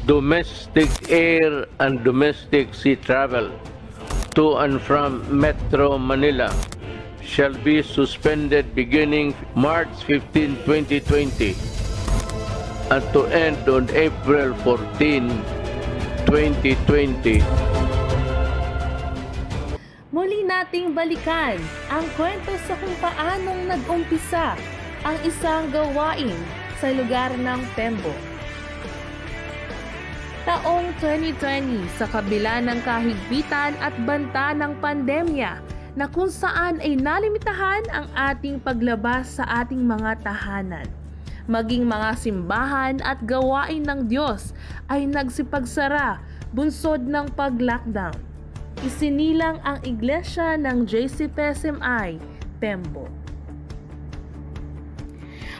Domestic air and domestic sea travel to and from Metro Manila shall be suspended beginning March 15, 2020 and to end on April 14, 2020. Muli nating balikan ang kwento sa kung paanong nag-umpisa ang isang gawain sa lugar ng Tembo. Taong 2020 sa kabila ng kahigpitan at banta ng pandemya na kung saan ay nalimitahan ang ating paglabas sa ating mga tahanan. Maging mga simbahan at gawain ng Diyos ay nagsipagsara bunsod ng pag-lockdown. Isinilang ang iglesia ng JCPSMI, Tembo.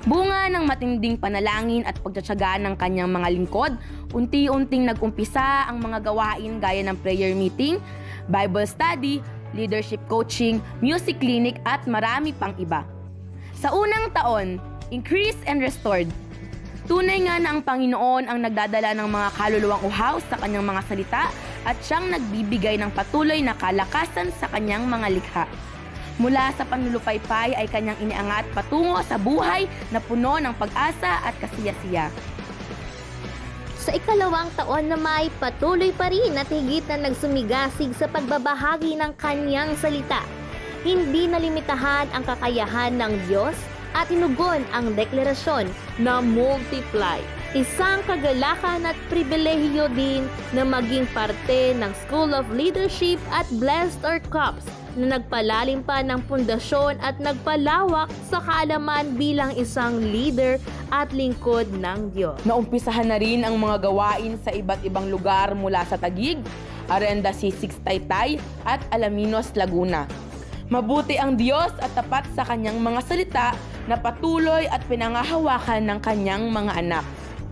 Bunga ng matinding panalangin at pagtsatsaga ng kanyang mga lingkod, unti-unting nag-umpisa ang mga gawain gaya ng prayer meeting, Bible study, leadership coaching, music clinic at marami pang iba. Sa unang taon, increased and restored. Tunay nga na ang Panginoon ang nagdadala ng mga kaluluwang uhaw sa kanyang mga salita at siyang nagbibigay ng patuloy na kalakasan sa kanyang mga likha. Mula sa panlulupaypay ay kanyang iniangat patungo sa buhay na puno ng pag-asa at kasiyasiya. Sa ikalawang taon na may patuloy pa rin at higit na nagsumigasig sa pagbabahagi ng kanyang salita. Hindi nalimitahan ang kakayahan ng Diyos at inugon ang deklarasyon na multiply. Isang kagalakan at pribilehiyo din na maging parte ng School of Leadership at Blessed Earth Cups na nagpalalim pa ng pundasyon at nagpalawak sa kaalaman bilang isang leader at lingkod ng Diyos. Naumpisahan na rin ang mga gawain sa iba't ibang lugar mula sa Taguig, Arenda C6 Taytay at Alaminos, Laguna. Mabuti ang Diyos at tapat sa kanyang mga salita na patuloy at pinangahawakan ng kanyang mga anak.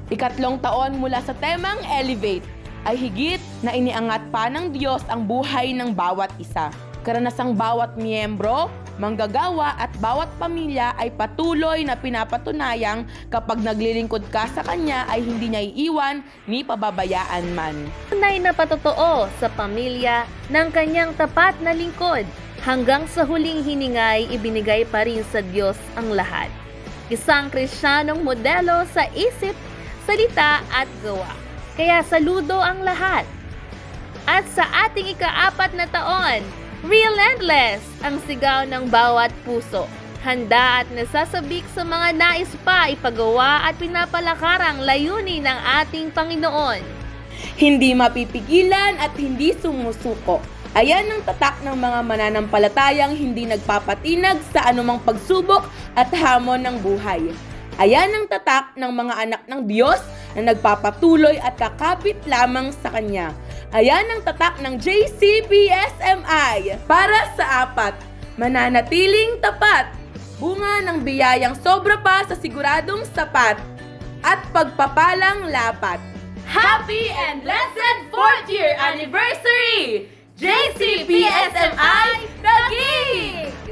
Ikatlong taon mula sa temang Elevate ay higit na iniangat pa ng Diyos ang buhay ng bawat isa. Karanasang bawat miyembro, manggagawa at bawat pamilya ay patuloy na pinapatunayang kapag naglilingkod ka sa Kanya ay hindi niya iiwan ni pababayaan man. Tunay na patotoo sa pamilya ng kanyang tapat na lingkod. Hanggang sa huling hiningay, ibinigay pa rin sa Diyos ang lahat. Isang Kristiyanong modelo sa isip, salita at gawa. Kaya saludo ang lahat. At sa ating ika-4 na taon, relentless ang sigaw ng bawat puso. Handa at nasasabik sa mga nais pa ipagawa at pinapalakarang layunin ng ating Panginoon. Hindi mapipigilan at hindi sumusuko. Ayan ang tatak ng mga mananampalatayang hindi nagpapatinag sa anumang pagsubok at hamon ng buhay. Ayan ang tatak ng mga anak ng Diyos na nagpapatuloy at kakapit lamang sa Kanya. Ayan ang tatak ng JCPSMI para sa 4, mananatiling tapat, bunga ng biyayang sobra pa sa siguradong sapat, at pagpapalang lapat. Happy and blessed 4th year anniversary! JCPSMI Taguig!